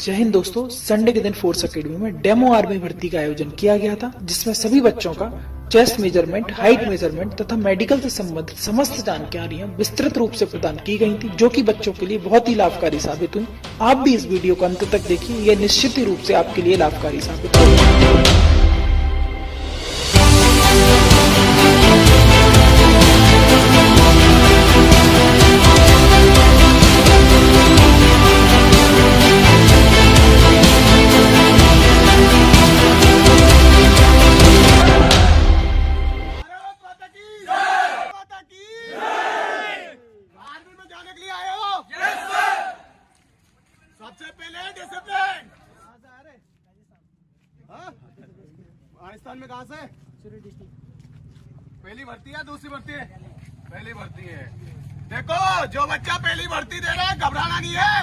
जय हिंद दोस्तों। संडे के दिन फोर्स एकेडमी में डेमो आर्मी भर्ती का आयोजन किया गया था, जिसमें सभी बच्चों का चेस्ट मेजरमेंट, हाइट मेजरमेंट तथा मेडिकल से संबंधित समस्त जानकारियां विस्तृत रूप से प्रदान की गई थी, जो कि बच्चों के लिए बहुत ही लाभकारी साबित हुई। आप भी इस वीडियो को अंत तक देखिए, यह निश्चित ही रूप से आपके लिए लाभकारी साबित होगा। सबसे पहले डिसिप्लिन। राजस्थान में कहाँ से? पहली भर्ती है, दूसरी भर्ती है? पहली भर्ती है। देखो, जो बच्चा पहली भर्ती दे रहा है, घबराना नहीं है।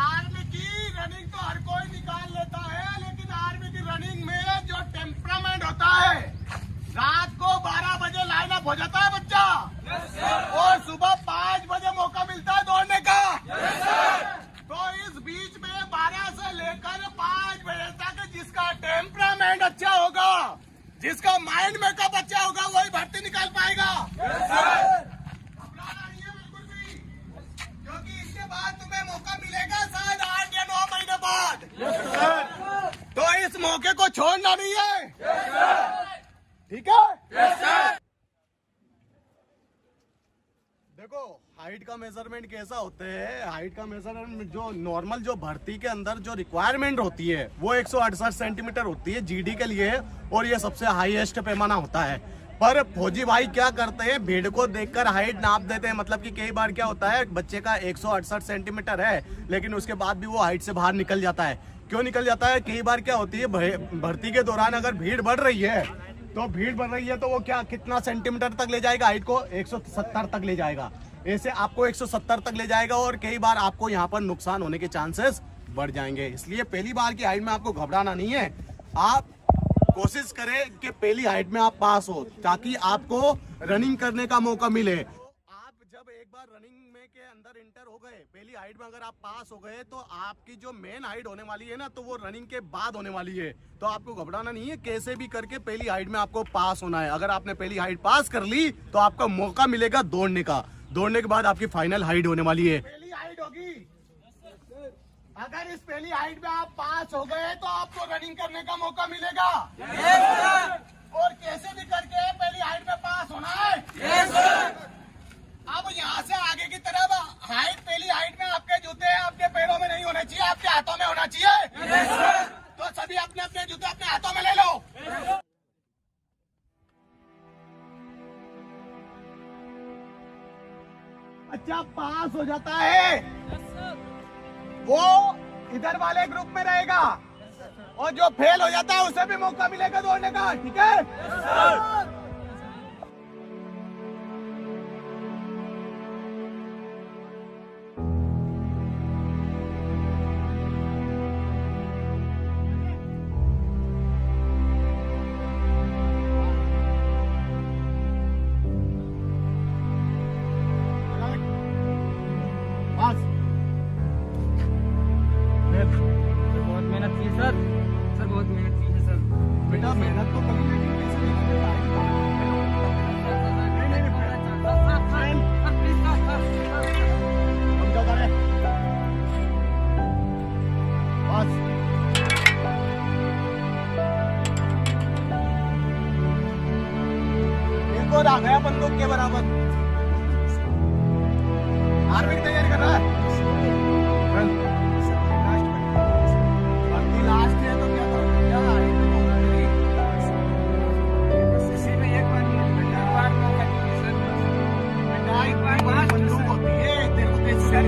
आर्मी की रनिंग तो हर कोई निकाल लेता है, लेकिन आर्मी की रनिंग में जो टेम्परामेंट होता है, रात को 12 बजे लाइन अप हो जाता है बच्चा, और सुबह 5 बजे मौका मिलता है दौड़ने का। तो इस बीच में 12 से लेकर 5 बजे तक जिसका टेम्परामेंट अच्छा होगा, जिसका माइंड मेकअप अच्छा होगा, वही भर्ती निकाल पाएगा। घबराना नहीं है बिल्कुल भी, क्योंकि इसके बाद तुम्हें मौका मिलेगा शायद 8 या 9 महीने बाद। तो इस मौके को छोड़ना नहीं है, ठीक है? देखो, हाइट का मेजरमेंट कैसा होता है? हाइट का मेजरमेंट जो नॉर्मल जो भर्ती के अंदर जो रिक्वायरमेंट होती है वो 168 सेंटीमीटर होती है जीडी के लिए, और ये सबसे हाईएस्ट पैमाना होता है। पर फौजी भाई क्या करते हैं, भीड़ को देखकर हाइट नाप देते हैं। मतलब कि कई बार क्या होता है, बच्चे का 168 सेंटीमीटर है, लेकिन उसके बाद भी वो हाइट से बाहर निकल जाता है। क्यों निकल जाता है? कई बार क्या होती है, भर्ती के दौरान अगर भीड़ बढ़ रही है, तो वो क्या कितना सेंटीमीटर तक ले जाएगा हाइट को? 170 तक ले जाएगा। ऐसे आपको 170 तक ले जाएगा, और कई बार आपको यहाँ पर नुकसान होने के चांसेस बढ़ जाएंगे। इसलिए पहली बार की हाइट में आपको घबराना नहीं है। आप कोशिश करें कि पहली हाइट में आप पास हो, ताकि आपको रनिंग करने का मौका मिले। आप जब एक बार रनिंग में के अंदर इंटर हो गए, पहली हाइट में अगर आप पास हो गए, तो आपकी जो मेन हाइट होने वाली है ना, तो वो रनिंग के बाद होने वाली है। तो आपको घबराना नहीं है, कैसे भी करके पहली हाइट में आपको पास होना है। अगर आपने पहली हाइट पास कर ली, तो आपका मौका मिलेगा दौड़ने का। दौड़ने के बाद आपकी फाइनल हाइट होने वाली है। पहली हाइट होगी, अगर इस पहली हाइट में आप पास हो गए, तो आपको रनिंग करने का मौका मिलेगा। और कैसे भी करके पहली हाइट में पास होना है। अब यहाँ से आगे की तरफ हाइट, पहली हाइट में आपके जूते आपके पैरों में नहीं होने चाहिए, आपके हाथों में होना चाहिए। तो सभी अपने अपने जूते अपने हाथों में ले लो। बच्चा पास हो जाता है, वो इधर वाले ग्रुप में रहेगा, और जो फेल हो जाता है उसे भी मौका मिलेगा दौड़ने का, ठीक है? बहुत मेहनत की सर, बहुत मेहनत की है सर। बेटा मेहनत तो कभी नहीं की, समझौता है बस। एक और आ गया बंदूक के बराबर। आर्मी की तैयारी कर रहा है। लास्ट है तो क्या करोगे? बंदूक होती है, तेरे को कैसे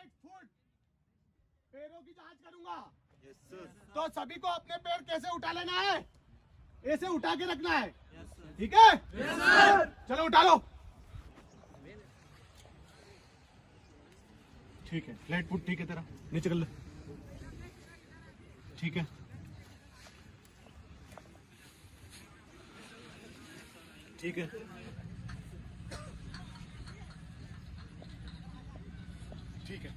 फ्लैट फुट पैरों की जांच करूंगा। तो सभी को अपने पैर कैसे उठा लेना है, ऐसे उठा के रखना है, ठीक है? चलो उठा लो। ठीक है, फ्लैट फुट ठीक है, तेरा नीचे कर ले, ठीक है। ठीक है, ठीक है,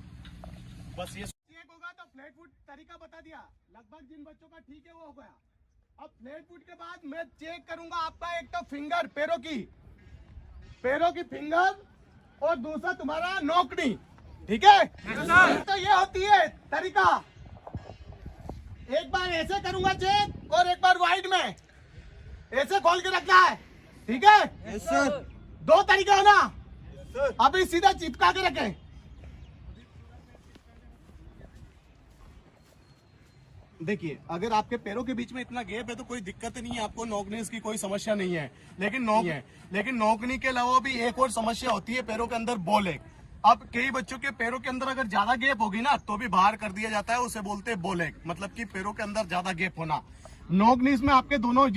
बस ये चेक होगा तो फ्लैट फुट तरीका बता दिया, लगभग जिन बच्चों का ठीक है वो हो गया। अब फ्लैट फुट के बाद मैं चेक करूंगा आपका एक तो फिंगर, पैरों की फिंगर, और दूसरा तुम्हारा नौकनी, ठीक है? तो ये होती है तरीका। एक बार ऐसे करूंगा चेक और एक बार वाइड में ऐसे खोल के रखना है, ठीक है? Yes sir. दो तरीका है ना, अभी सीधा चिपका के रखें। देखिए, अगर आपके पैरों के बीच में इतना गैप है तो कोई दिक्कत नहीं है, आपको नौकनी की कोई समस्या नहीं है। लेकिन नौकनी के अलावा भी एक और समस्या होती है पैरों के अंदर बॉल एग। अब कई बच्चों के पैरों के अंदर अगर ज्यादा गैप होगी ना तो भी बाहर कर दिया जाता है, उसे बोलते हैं बॉल एग, मतलब कि पैरों के अंदर ज्यादा गैप होना। नॉकनीज में आपके दोनों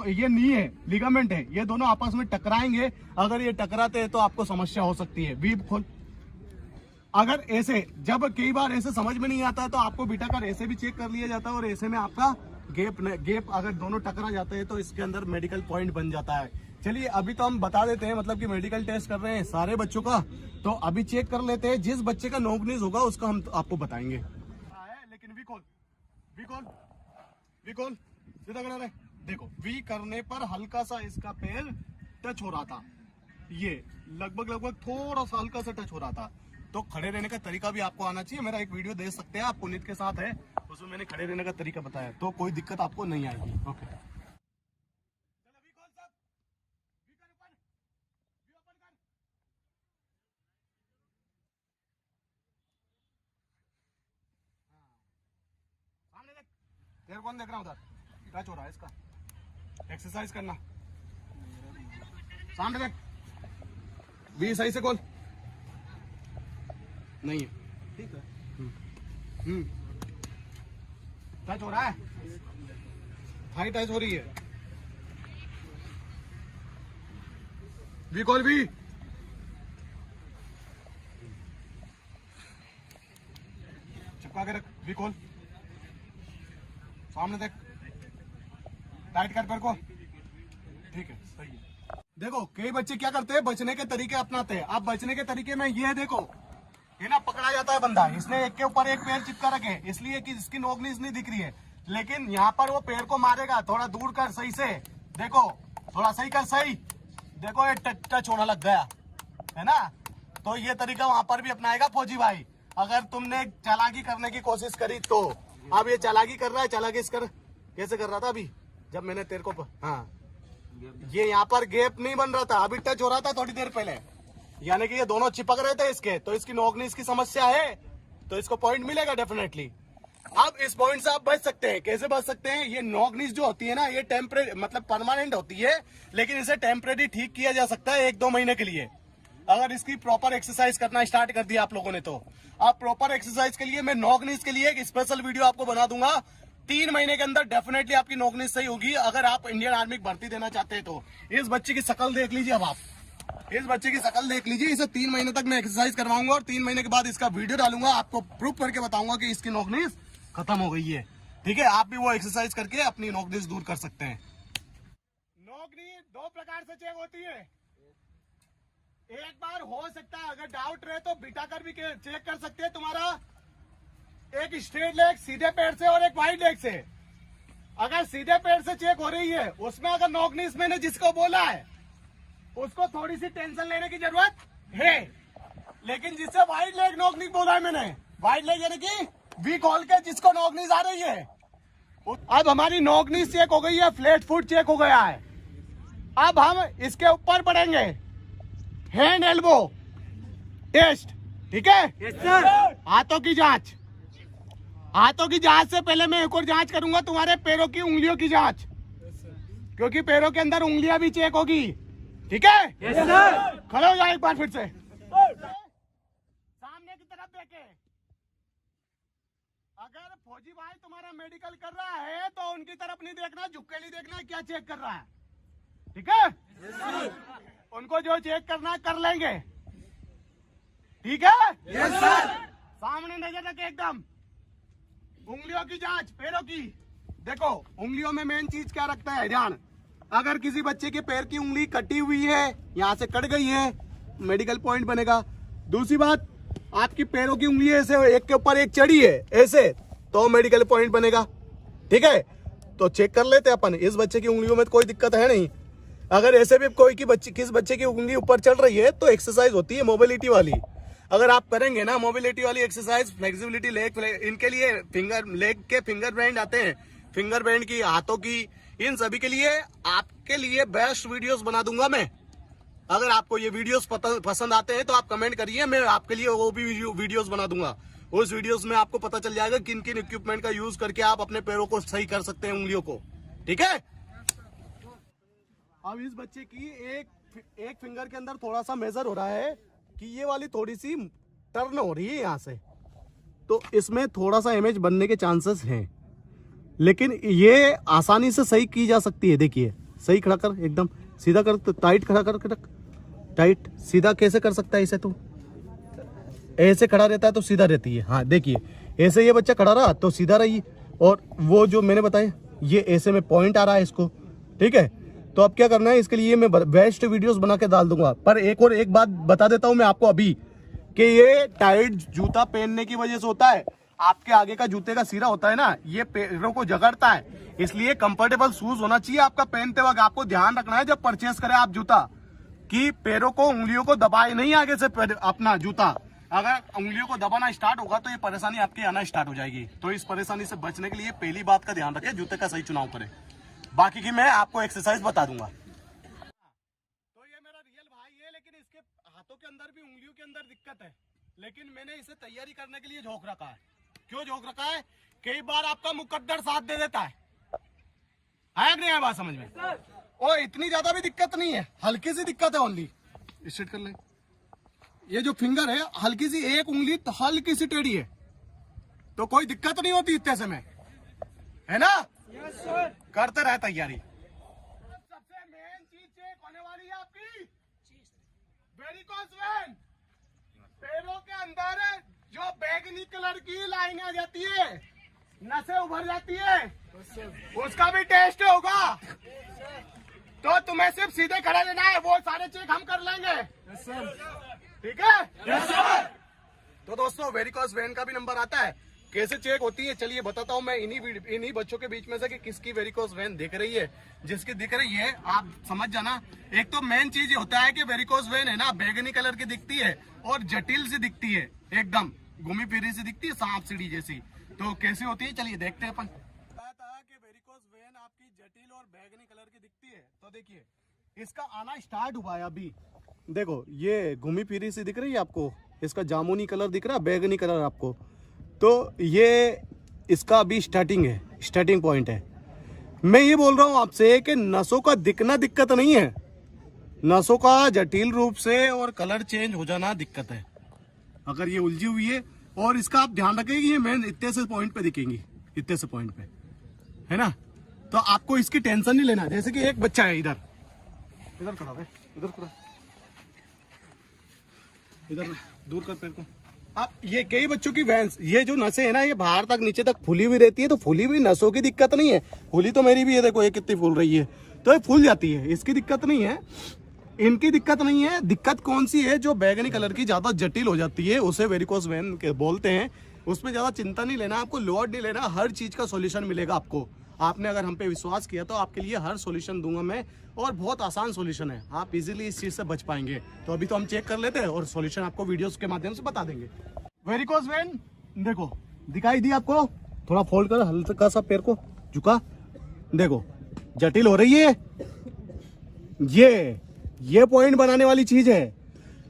ये नी है, लिगामेंट है, ये दोनों आपस में टकराएंगे। अगर ये टकराते हैं तो आपको समस्या हो सकती है। वीप खोल, अगर ऐसे, जब कई बार ऐसे समझ में नहीं आता तो आपको बिठा कर ऐसे भी चेक कर लिया जाता है, और ऐसे में आपका गैप अगर दोनों टकरा जाते हैं तो इसके अंदर मेडिकल पॉइंट बन जाता है। चलिए अभी तो हम बता देते हैं, मतलब कि मेडिकल टेस्ट कर रहे हैं सारे बच्चों का, तो अभी चेक कर लेते हैं। जिस बच्चे का नॉकनीज होगा उसका हम आपको बताएंगे। लेकिन वी कॉल सीधा खड़ा रहे। देखो, वी करने पर हल्का सा इसका पैर टच हो रहा था, ये लगभग थोड़ा सा हल्का सा टच हो रहा था। तो खड़े रहने का तरीका भी आपको आना चाहिए। मेरा एक वीडियो देख सकते हैं आप, पुनीत के साथ है, उसमें मैंने खड़े रहने का तरीका बताया, तो कोई दिक्कत आपको नहीं आएगी। ओके, चलो वी कॉल सब, वी कर ओपन, वी ओपन कर। सामने देख, तेरे कौन देख रहा उधर, टच हो रहा है इसका, एक्सरसाइज करना। सामने देख, वी सही से खोल, नहीं है, ठीक है। टच हो रहा है, हाई टच हो रही है। वी कॉल, वी चिपका के रख, वी कॉल, सामने देख, टाइट कर पैर को, ठीक है, सही है। देखो, कई बच्चे क्या करते हैं, बचने के तरीके अपनाते हैं। अब बचने के तरीके में ये देखो, ये ना पकड़ा जाता है बंदा, इसने एक के ऊपर एक पैर चिपका रखे, इसलिए कि इसकी नोकनीज नहीं दिख रही है, लेकिन यहाँ पर वो पैर को मारेगा। थोड़ा दूर कर, सही से देखो, थोड़ा सही कर, सही देखो, ये टच होना लग गया है ना। तो ये तरीका वहां पर भी अपनाएगा फौजी भाई। अगर तुमने चालाकी करने की कोशिश करी तो, अब ये चालाकी कर रहा है, चालाकी कर, कैसे कर रहा था अभी जब मैंने तेरे को, हाँ, ये यहाँ पर गैप नहीं बन रहा था, अभी टच हो रहा था थोड़ी देर पहले, यानी कि ये दोनों चिपक रहे थे इसके, तो इसकी नोकनीज की समस्या है, तो इसको पॉइंट मिलेगा डेफिनेटली। अब इस पॉइंट से आप बच सकते हैं। कैसे बच सकते हैं? ये नोकनीज जो होती है ना, ये टेम्परेरी मतलब परमानेंट होती है, लेकिन इसे टेम्परेरी ठीक किया जा सकता है 1-2 महीने के लिए, अगर इसकी प्रॉपर एक्सरसाइज करना स्टार्ट कर दिया आप लोगों ने तो। अब प्रॉपर एक्सरसाइज के लिए मैं नोकनीज के लिए एक स्पेशल वीडियो आपको बना दूंगा। 3 महीने के अंदर डेफिनेटली आपकी नोकनीज सही होगी, अगर आप इंडियन आर्मी भर्ती देना चाहते हैं तो। इस बच्चे की शकल देख लीजिए, अब आप इस बच्चे की शकल देख लीजिए। इसे 3 महीने तक मैं एक्सरसाइज करवाऊंगा और 3 महीने के बाद इसका वीडियो डालूंगा, आपको प्रूफ करके बताऊंगा कि इसकी नोकनीज खत्म हो गई है। ठीक है, आप भी वो एक्सरसाइज करके अपनी नोकनीज दूर कर सकते हैं। नोकनीज 2 प्रकार से चेक होती है। एक बार हो सकता है अगर डाउट रहे तो बिठा कर भी चेक कर सकते हैं, तुम्हारा एक स्ट्रेट लेग सीधे पैर से और एक वाइड लेग से। अगर सीधे पैर से चेक हो रही है, उसमें अगर नोकनीज मैंने जिसको बोला है उसको थोड़ी सी टेंशन लेने की जरूरत है, लेकिन जिससे वाइड लेग नोकनीज बोला है मैंने, वाइड लेग यानी कि वी खोल के जिसको नोकनीज आ रही है, अब हमारी नोकनीज चेक हो गई है, फ्लैट फुट चेक हो गया है। अब हम इसके ऊपर बढ़ेंगे, हैंड एल्बो टेस्ट, ठीक है? Yes sir. हाथों की जांच, हाथों की जांच से पहले मैं एक और जांच करूंगा, तुम्हारे पैरों की उंगलियों की जांच, क्योंकि पैरों के अंदर उंगलियां भी चेक होगी, ठीक है? Yes sir. खड़े हो जाओ एक बार फिर से, सामने की तरफ देखे, अगर फौजी भाई तुम्हारा मेडिकल कर रहा है तो उनकी तरफ नहीं देखना, झुक के नहीं देखना क्या चेक कर रहा है, ठीक है? उनको जो चेक करना है कर लेंगे, ठीक है? Yes sir. सामने नजर रखे एकदम। उंगलियों की जांच, पैरों की। देखो उंगलियों में मेन चीज क्या रखता है, ध्यान। अगर किसी बच्चे के पैर की उंगली कटी हुई है, यहाँ से कट गई है, मेडिकल पॉइंट बनेगा। दूसरी बात, आपकी पैरों की उंगली ऐसे एक के ऊपर एक चढ़ी है ऐसे, तो मेडिकल पॉइंट बनेगा, ठीक है? तो चेक कर लेते हैं अपन। इस बच्चे की उंगलियों में तो कोई दिक्कत है नहीं। अगर ऐसे भी कोई किस बच्चे की उंगली ऊपर चढ़ रही है तो एक्सरसाइज होती है मोबिलिटी वाली। अगर आप करेंगे ना मोबिलिटी वाली एक्सरसाइज, फ्लेक्सिबिलिटी लेग, इनके लिए लेग के फिंगर बैंड आते हैं, फिंगर बैंड की, हाथों की, इन सभी के लिए आपके लिए बेस्ट वीडियोस बना दूंगा मैं। अगर आपको ये वीडियोस पसंद आते हैं तो आप कमेंट करिए, मैं आपके लिए वो भी वीडियोस बना दूंगा। उस वीडियोस में आपको पता चल जाएगा किन किन इक्विपमेंट का यूज करके आप अपने पैरों को सही कर सकते हैं, उंगलियों को, ठीक है? अब इस बच्चे की एक फिंगर के अंदर थोड़ा सा मेजर हो रहा है कि ये वाली थोड़ी सी टर्न हो रही है यहाँ से, तो इसमें थोड़ा सा इमेज बनने के चांसेस हैं, लेकिन ये आसानी से सही की जा सकती है। देखिए सही खड़ा कर, एकदम सीधा कर, तो टाइट खड़ा कर, टाइट सीधा कैसे कर सकता है इसे? तो ऐसे खड़ा रहता है तो सीधा रहती है। हाँ देखिए, ऐसे ये बच्चा खड़ा रहा तो सीधा रही, और वो जो मैंने बताया ये ऐसे में पॉइंट आ रहा है इसको, ठीक है? तो अब क्या करना है, इसके लिए मैं बेस्ट वीडियोस बना के डाल दूंगा। पर एक बात बता देता हूं मैं आपको अभी, कि ये टाइट जूता पहनने की वजह से होता है। आपके आगे का जूते का सिरा होता है ना, ये पैरों को जकड़ता है, इसलिए कंफर्टेबल शूज होना चाहिए आपका पहनते वक्त। आपको ध्यान रखना है जब परचेस करें आप जूता, कि पैरों को, उंगलियों को दबाए नहीं आगे से अपना जूता। अगर उंगलियों को दबाना स्टार्ट होगा तो ये परेशानी आपकी आना स्टार्ट हो जाएगी। तो इस परेशानी से बचने के लिए पहली बात का ध्यान रखें, जूते का सही चुनाव करें। बाकी की मैं आपको एक्सरसाइज बता दूंगा। तो ये मेरा रियल भाई है, लेकिन इसके हाथों के अंदर भी, उंगलियों के अंदर दिक्कत है, लेकिन मैंने इसे तैयारी करने के लिए झोंक रखा है। क्यों झोंक रखा है? कई बार आपका मुकद्दर साथ दे देता है नहीं है बात समझ में? और इतनी ज्यादा भी दिक्कत नहीं है, हल्की सी दिक्कत है, ओनली स्ट्रेट कर ले। ये जो फिंगर है हल्की सी, एक उंगली तो हल्की सी टेढ़ी है, तो कोई दिक्कत नहीं होती इतने से में, है ना? Yes sir. करते रहे तैयारी। सबसे मेन चीज चेक होने वाली है आपकी वेरिकोस वेन। पैरों के अंदर जो बैगनी कलर की लाइन आ जाती है, नसें उभर जाती है, उसका भी टेस्ट होगा। तो तुम्हें सिर्फ सीधे खड़ा रहना है, वो सारे चेक हम कर लेंगे, ठीक है? Yes sir. तो दोस्तों वेरिकोस वेन का भी नंबर आता है, कैसे चेक होती है चलिए बताता हूँ मैं इन्हीं बच्चों के बीच में से कि किसकी वेरिकोस वेन दिख रही है। जिसकी दिख रही है आप समझ जाना। एक तो मेन चीज ये होता है कि वेरिकोस वेन है ना, बैगनी कलर की दिखती है और जटिल सी दिखती है, एकदम घूमी फिरी सी दिखती है, सांप सीढ़ी जैसी। तो कैसी होती है चलिए देखते हैं अपन। वेरिकोस वेन आपकी जटिल और बैगनी कलर की दिखती है, तो देखिए इसका आना स्टार्ट हुआ है अभी। देखो ये घूमी फिरी सी दिख रही है आपको, इसका जामुनी कलर दिख रहा है, बैगनी कलर आपको, तो ये इसका अभी स्टार्टिंग है, स्टार्टिंग पॉइंट है। मैं ये बोल रहा हूँ आपसे कि नसों का दिखना दिक्कत नहीं है, नसों का जटिल रूप से और कलर चेंज हो जाना दिक्कत है। अगर ये उलझी हुई है, और इसका आप ध्यान रखें कि ये मेन इतने से पॉइंट पे दिखेंगी, इतने से पॉइंट पे, है ना? तो आपको इसकी टेंशन नहीं लेना। जैसे कि एक बच्चा है इधर खड़ा है, इधर खड़ा, इधर दूर कर पैर को। आप ये कई बच्चों की वैंस, ये जो नसें है ना, ये बाहर तक नीचे तक फूली हुई रहती है, तो फूली हुई नसों की दिक्कत नहीं है। फूली तो मेरी भी है, देखो ये कितनी फूल रही है, तो ये फूल जाती है, इसकी दिक्कत नहीं है, इनकी दिक्कत नहीं है। दिक्कत कौन सी है? जो बैगनी कलर की ज्यादा जटिल हो जाती है, उसे वेरिकोस वेन बोलते हैं। उसमें ज्यादा चिंता नहीं लेना, आपको लोड नहीं लेना, हर चीज का सोल्यूशन मिलेगा आपको। आपने अगर हम पे विश्वास किया तो आपके लिए हर सॉल्यूशन दूंगा मैं, और बहुत आसान सॉल्यूशन है, आप इजीली इस चीज से बच पाएंगे। तो अभी तो हम चेक कर लेते हैं और सॉल्यूशन आपको वीडियोस के माध्यम से बता देंगे। वेरिकोस वेन देखो दिखाई दी आपको, थोड़ा फोल्ड कर, हल्का सा पैर को झुका, देखो जटिल हो रही है, ये पॉइंट बनाने वाली चीज है।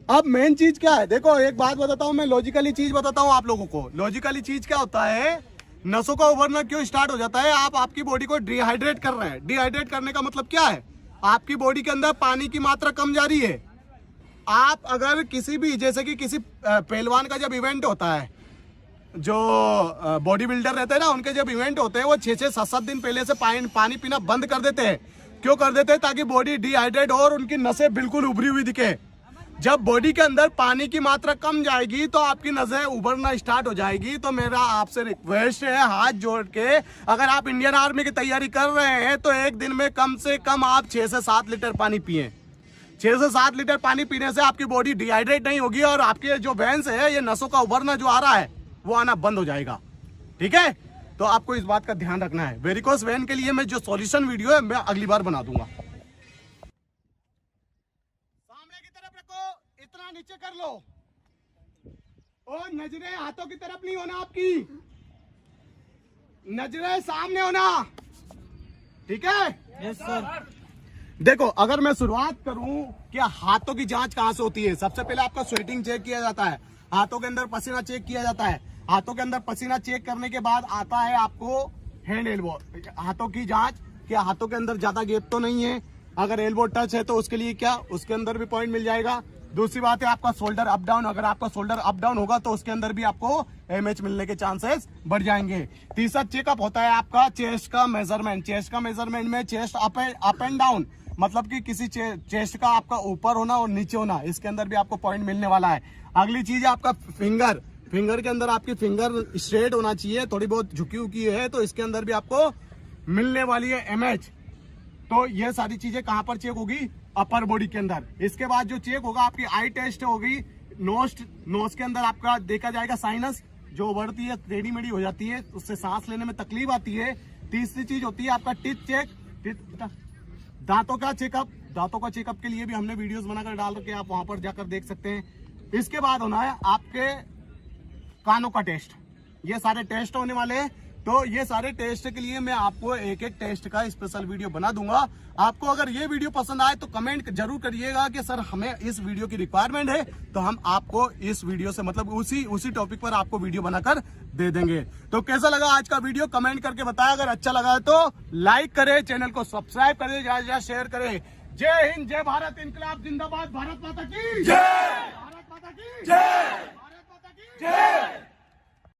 अब मेन चीज क्या है? देखो एक बात बताता हूं मैं, लॉजिकली चीज बताता हूं आप लोगों को। लॉजिकली चीज क्या होता है, नसों का उभरना क्यों स्टार्ट हो जाता है? आप आपकी बॉडी को डिहाइड्रेट कर रहे हैं। डिहाइड्रेट करने का मतलब क्या है? आपकी बॉडी के अंदर पानी की मात्रा कम जा रही है। आप अगर किसी भी, जैसे कि किसी पहलवान का जब इवेंट होता है, जो बॉडी बिल्डर रहते हैं ना, उनके जब इवेंट होते हैं वो 6-6, 7-7 दिन पहले से पानी पीना बंद कर देते हैं। क्यों कर देते हैं? ताकि बॉडी डिहाइड्रेट हो और उनकी नसें बिल्कुल उभरी हुई दिखे। जब बॉडी के अंदर पानी की मात्रा कम जाएगी तो आपकी नसें उभरना स्टार्ट हो जाएगी। तो मेरा आपसे रिक्वेस्ट है, हाथ जोड़ के, अगर आप इंडियन आर्मी की तैयारी कर रहे हैं तो एक दिन में कम से कम आप 6 से 7 लीटर पानी पिए। 6 से 7 लीटर पानी पीने से आपकी बॉडी डिहाइड्रेट नहीं होगी और आपके जो वेन्स है, ये नसों का उभरना जो आ रहा है वो आना बंद हो जाएगा। ठीक है, तो आपको इस बात का ध्यान रखना है। वेरिकोस वेन के लिए मैं जो सॉल्यूशन वीडियो है मैं अगली बार बना दूंगा। सामने की तरफ रखो, इतना नीचे कर लो और नजरें हाथों की तरफ नहीं होना, आपकी नजरें सामने होना। ठीक है? Yes sir. देखो, अगर मैं शुरुआत करूं कि हाथों की जांच कहां से होती है, सबसे पहले आपका स्वेटिंग चेक किया जाता है, हाथों के अंदर पसीना चेक किया जाता है। हाथों के अंदर पसीना चेक करने के बाद आता है आपको हैंड एल्बो, हाथों की जांच कि हाथों के अंदर ज्यादा गैप तो नहीं है। अगर एल्बो टच है तो उसके लिए क्या, उसके अंदर भी पॉइंट मिल जाएगा। दूसरी बात है आपका शोल्डर अप डाउन, अगर आपका शोल्डर अप डाउन होगा तो उसके अंदर भी आपको एमएच मिलने के चांसेस बढ़ जाएंगे। तीसरा चेकअप होता है आपका चेस्ट का मेजरमेंट। चेस्ट का मेजरमेंट में चेस्ट अप एंड डाउन, मतलब कि किसी चेस्ट का आपका ऊपर होना और नीचे होना, इसके अंदर भी आपको पॉइंट मिलने वाला है। अगली चीज है आपका फिंगर। फिंगर के अंदर आपकी फिंगर स्ट्रेट होना चाहिए, थोड़ी बहुत झुकी हुई है तो इसके अंदर भी आपको मिलने वाली है एमएच। तो ये सारी चीजें कहां पर चेक होगी? अपर बॉडी के अंदर। इसके बाद जो चेक होगा आपकी आई टेस्ट होगी। नोज के अंदर आपका देखा जाएगा साइनस जो बढ़ती है, टेढ़ी मेढ़ी हो जाती है, उससे सांस लेने में तकलीफ आती है। तीसरी चीज होती है आपका टीथ चेक, दांतों का चेकअप। दांतों का चेकअप के लिए भी हमने वीडियोस बनाकर डाल रखे, आप वहां पर जाकर देख सकते हैं। इसके बाद होना है आपके कानों का टेस्ट। ये सारे टेस्ट होने वाले हैं। तो ये सारे टेस्ट के लिए मैं आपको एक एक टेस्ट का स्पेशल वीडियो बना दूंगा। आपको अगर ये वीडियो पसंद आए तो कमेंट जरूर करिएगा कि सर हमें इस वीडियो की रिक्वायरमेंट है, तो हम आपको इस वीडियो से मतलब उसी टॉपिक पर आपको वीडियो बनाकर दे देंगे। तो कैसा लगा आज का वीडियो कमेंट करके बताया। अगर अच्छा लगा तो लाइक करें, चैनल को सब्सक्राइब करें, ज्यादा से ज्यादा शेयर करें। जय हिंद, जय भारत, इनकलाब जिंदाबाद, भारत माता की जय, भारत माता की जय, भारत माता की जय।